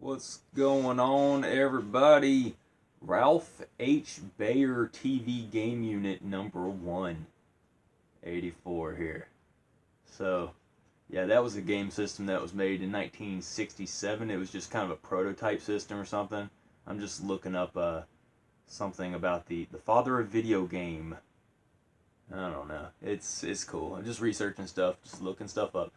What's going on, everybody? Ralph H. Bayer TV Game Unit number 184 here. So, yeah, that was a game system that was made in 1967. It was just kind of a prototype system or something. I'm just looking up something about the father of video game. I don't know. It's cool. I'm just researching stuff, just looking stuff up.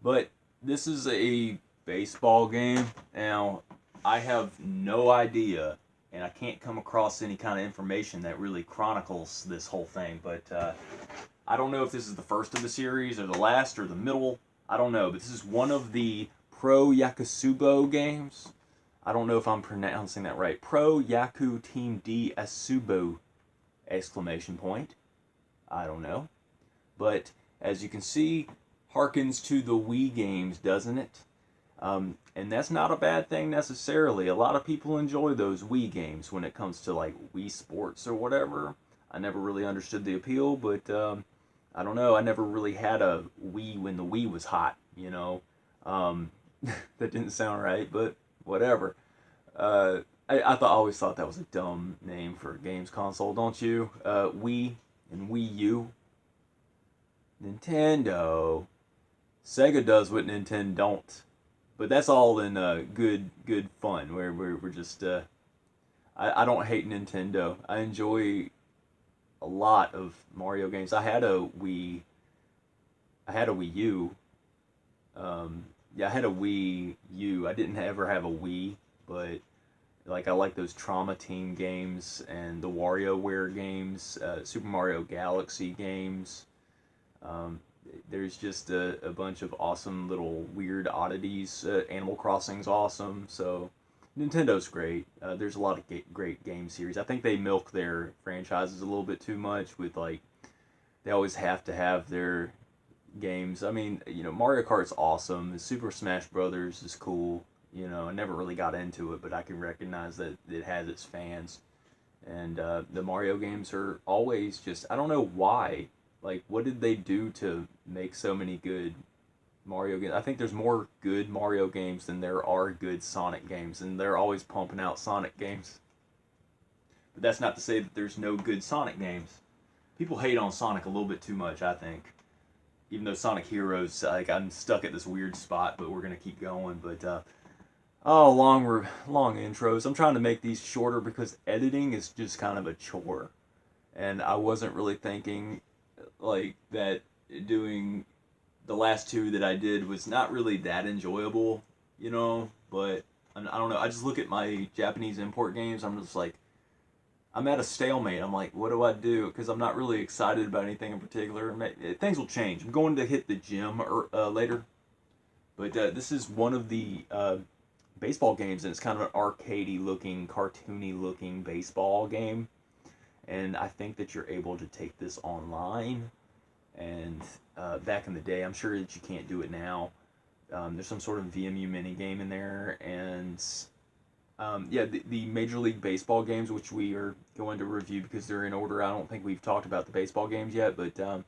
But this is a baseball game. Now, I have no idea, and I can't come across any kind of information that really chronicles this whole thing. But I don't know if this is the first of the series, or the last, or the middle. I don't know. But this is one of the Pro Yakyuu games. I don't know if I'm pronouncing that right. Pro Yakyuu Team D Asobou! Exclamation point. I don't know. But as you can see, harkens to the Wii games, doesn't it? And that's not a bad thing necessarily. A lot of people enjoy those Wii games when it comes to like Wii Sports or whatever. I never really understood the appeal, but I don't know. I never really had a Wii when the Wii was hot, you know. That didn't sound right, but whatever. I always thought that was a dumb name for a games console, don't you? Wii and Wii U. Nintendo. Sega does what Nintendo don't. But that's all in good fun. We're just I don't hate Nintendo. I enjoy a lot of Mario games. I had a Wii U. Yeah, I had a Wii U. I didn't ever have a Wii, but like I like those Trauma Team games and the WarioWare games, Super Mario Galaxy games. There's just a bunch of awesome little weird oddities. Animal Crossing's awesome, so Nintendo's great. There's a lot of great game series. I think they milk their franchises a little bit too much with like, they always have to have their games. I mean, you know, Mario Kart's awesome. Super Smash Brothers is cool. You know, I never really got into it, but I can recognize that it has its fans. And the Mario games are always just, I don't know why. Like, what did they do to make so many good Mario games? I think there's more good Mario games than there are good Sonic games, and they're always pumping out Sonic games. But that's not to say that there's no good Sonic games. People hate on Sonic a little bit too much, I think. Even though Sonic Heroes, like, I'm stuck at this weird spot, but we're gonna keep going. But oh, long intros. I'm trying to make these shorter because editing is just kind of a chore, and I wasn't really thinking like that doing the last two that I did was not really that enjoyable, you know. But I don't know. I just look at my Japanese import games. I'm just like, I'm at a stalemate. I'm like, what do I do? Because I'm not really excited about anything in particular. Things will change. I'm going to hit the gym later. But this is one of the baseball games, and it's kind of an arcadey looking, cartoony looking baseball game. And I think that you're able to take this online. And back in the day, I'm sure that you can't do it now. There's some sort of VMU mini game in there. And yeah, the Major League Baseball games, which we are going to review because they're in order. I don't think we've talked about the baseball games yet, but the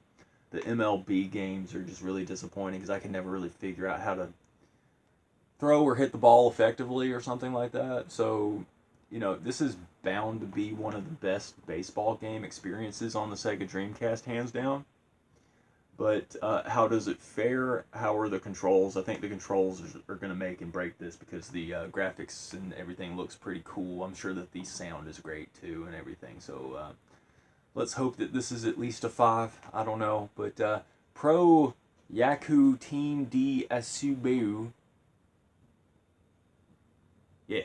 MLB games are just really disappointing because I can never really figure out how to throw or hit the ball effectively or something like that. So, you know, this is bound to be one of the best baseball game experiences on the Sega Dreamcast, hands down. But how does it fare? How are the controls? I think the controls are going to make and break this because the graphics and everything looks pretty cool. I'm sure that the sound is great too and everything. So let's hope that this is at least a 5. I don't know. But Pro Yakyuu Team D Asobou. Yeah.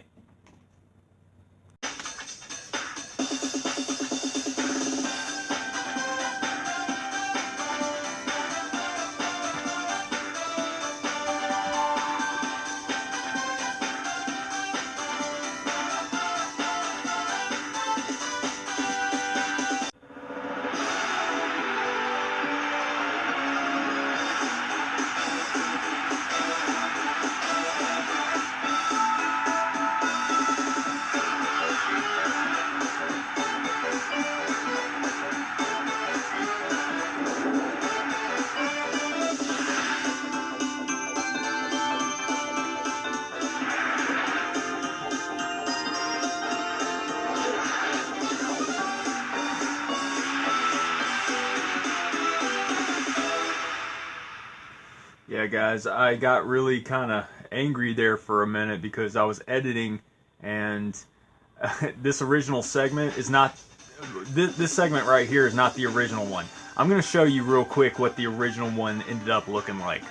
Yeah, guys, I got really kind of angry there for a minute because I was editing, and this original segment is not. This segment right here is not the original one. I'm going to show you real quick what the original one ended up looking like.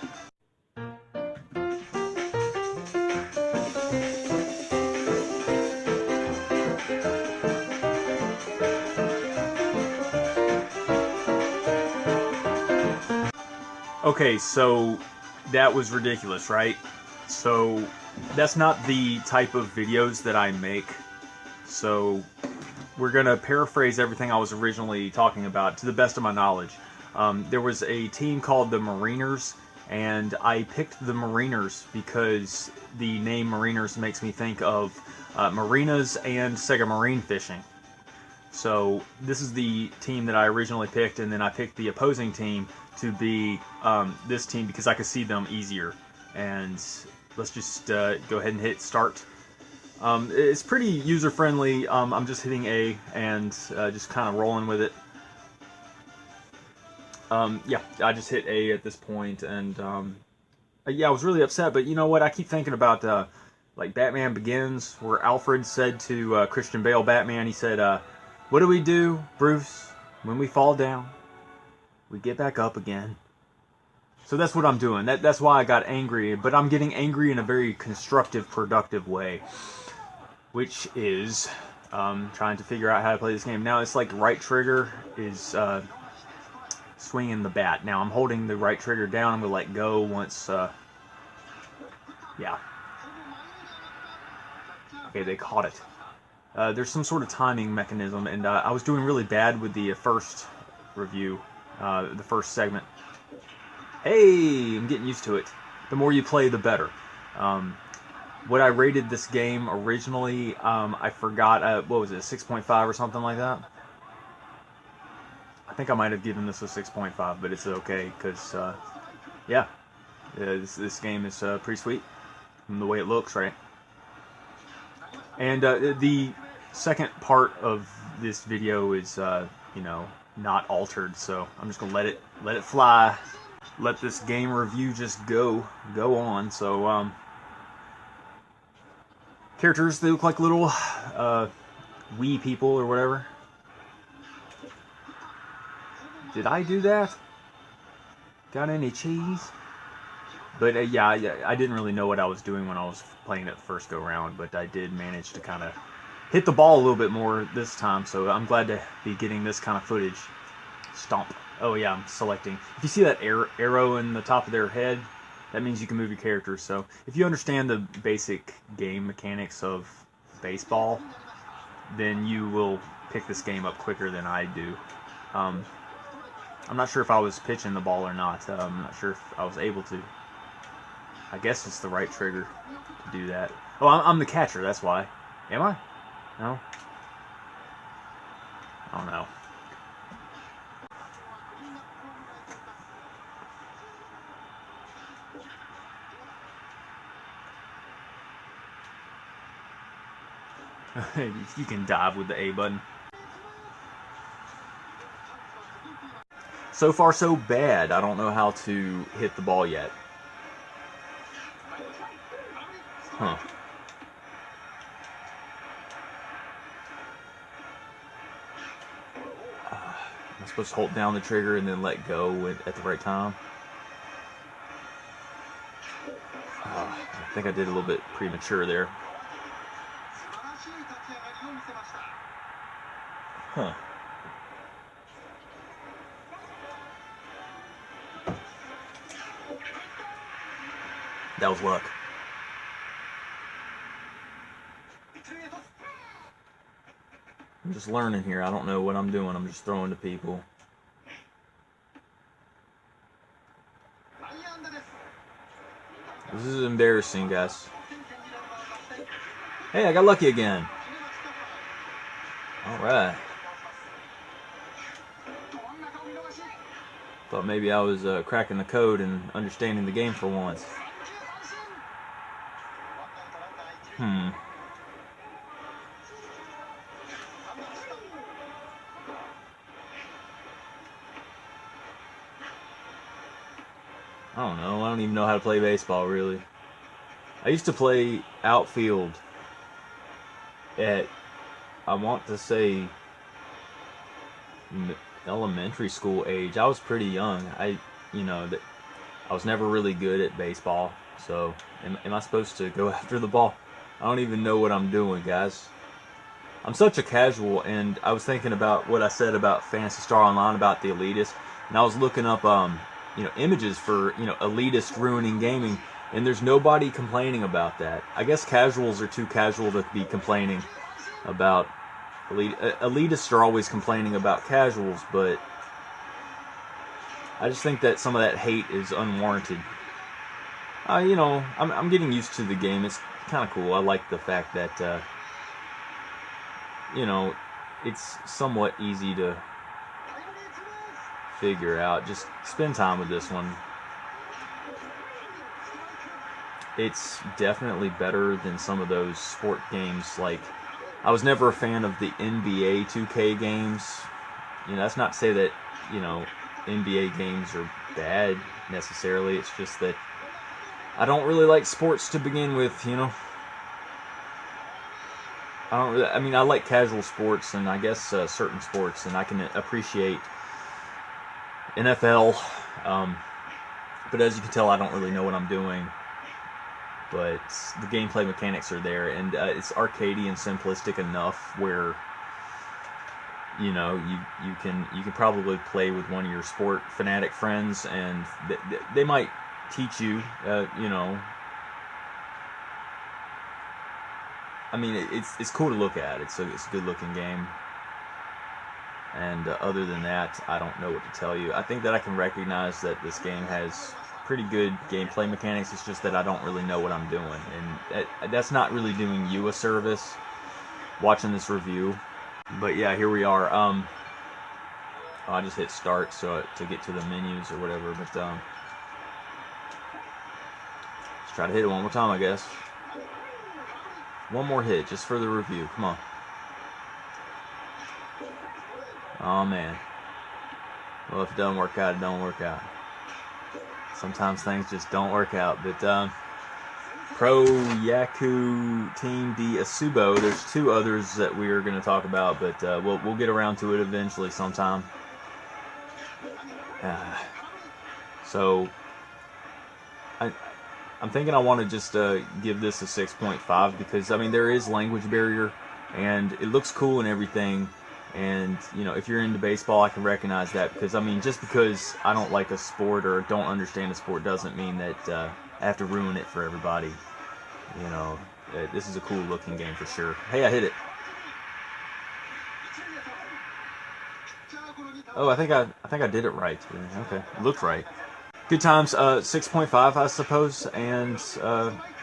Okay, so that was ridiculous, right? So that's not the type of videos that I make. So we're going to paraphrase everything I was originally talking about to the best of my knowledge. There was a team called the Mariners, and I picked the Mariners because the name Mariners makes me think of marinas and Sega Marine fishing. So this is the team that I originally picked, and then I picked the opposing team to be this team because I could see them easier. And let's just go ahead and hit start. It's pretty user-friendly. I'm just hitting A and just kind of rolling with it. Yeah, I just hit A at this point, and yeah, I was really upset. But you know what? I keep thinking about like Batman Begins, where Alfred said to Christian Bale, Batman, he said, "What do we do, Bruce, when we fall down? We get back up again." So that's what I'm doing. That's why I got angry, but I'm getting angry in a very constructive, productive way, which is trying to figure out how to play this game. Now it's like right trigger is swinging the bat. Now I'm holding the right trigger down. I'm gonna let go once. Yeah. Okay, they caught it. There's some sort of timing mechanism, and I was doing really bad with the first review, the first segment. Hey, I'm getting used to it. The more you play, the better. What I rated this game originally, I forgot, what was it, 6.5 or something like that? I think I might have given this a 6.5, but it's okay, because, yeah, this game is pretty sweet, from the way it looks, right? And the second part of this video is, you know, not altered, so I'm just going to let it fly. Let this game review just go on. So, characters, they look like little wee people or whatever. Did I do that? Got any cheese? But yeah, I didn't really know what I was doing when I was playing it the first go round, but I did manage to kind of hit the ball a little bit more this time, so I'm glad to be getting this kind of footage. Stomp. Oh yeah, I'm selecting. If you see that arrow in the top of their head, that means you can move your character. So if you understand the basic game mechanics of baseball, then you will pick this game up quicker than I do. I'm not sure if I was pitching the ball or not. I'm not sure if I was able to. I guess it's the right trigger to do that. Oh, I'm the catcher, that's why. Am I? No? I don't know. You can dive with the A button. So far, so bad. I don't know how to hit the ball yet. Huh. Am I supposed to hold down the trigger and then let go at the right time? I think I did a little bit premature there. Huh. That was luck. I'm just learning here. I don't know what I'm doing. I'm just throwing to people. This is embarrassing, guys. Hey, I got lucky again. Alright. Thought maybe I was cracking the code and understanding the game for once. I don't know. I don't don't even know how to play baseball, really. I used to play outfield at, I want to say, elementary school age. I was pretty young. I was never really good at baseball. So, am I supposed to go after the ball? I don't even know what I'm doing, guys. I'm such a casual, and I was thinking about what I said about Phantasy Star Online about the elitist, and I was looking up, images for, elitist ruining gaming, and there's nobody complaining about that. I guess casuals are too casual to be complaining about elitists are always complaining about casuals, but I just think that some of that hate is unwarranted. I'm getting used to the game. It's kind of cool. I like the fact that, it's somewhat easy to figure out. Just spend time with this one. It's definitely better than some of those sport games. Like, I was never a fan of the NBA 2K games. That's not to say that, NBA games are bad necessarily. It's just that I don't really like sports to begin with, I like casual sports and I guess certain sports, and I can appreciate NFL, but as you can tell, I don't really know what I'm doing. But the gameplay mechanics are there, and it's arcadey and simplistic enough where you can probably play with one of your sport fanatic friends, and they might teach you, it's cool to look at. It's a good looking game. And other than that, I don't know what to tell you. I think that I can recognize that this game has pretty good gameplay mechanics. It's just that I don't really know what I'm doing. And that's not really doing you a service, watching this review. But yeah, here we are. I just hit start to get to the menus or whatever. But let's try to hit it one more time, I guess. One more hit, just for the review. Come on. Oh, man. Well, if it doesn't work out, it don't work out. Sometimes things just don't work out. But Pro Yakyuu Team D Asobou. There's two others that we are going to talk about, but we'll get around to it eventually sometime. So I'm thinking I want to just give this a 6.5 because there is language barrier, and it looks cool and everything. And if you're into baseball, I can recognize that, because just because I don't like a sport or don't understand a sport doesn't mean that I have to ruin it for everybody. This is a cool looking game for sure. Hey, I hit it. Oh, I think I did it right. Okay, it looked right. Good times. 6.5, I suppose. And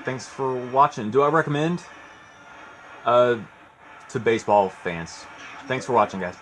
thanks for watching. Do I recommend? To baseball fans. Thanks for watching, guys.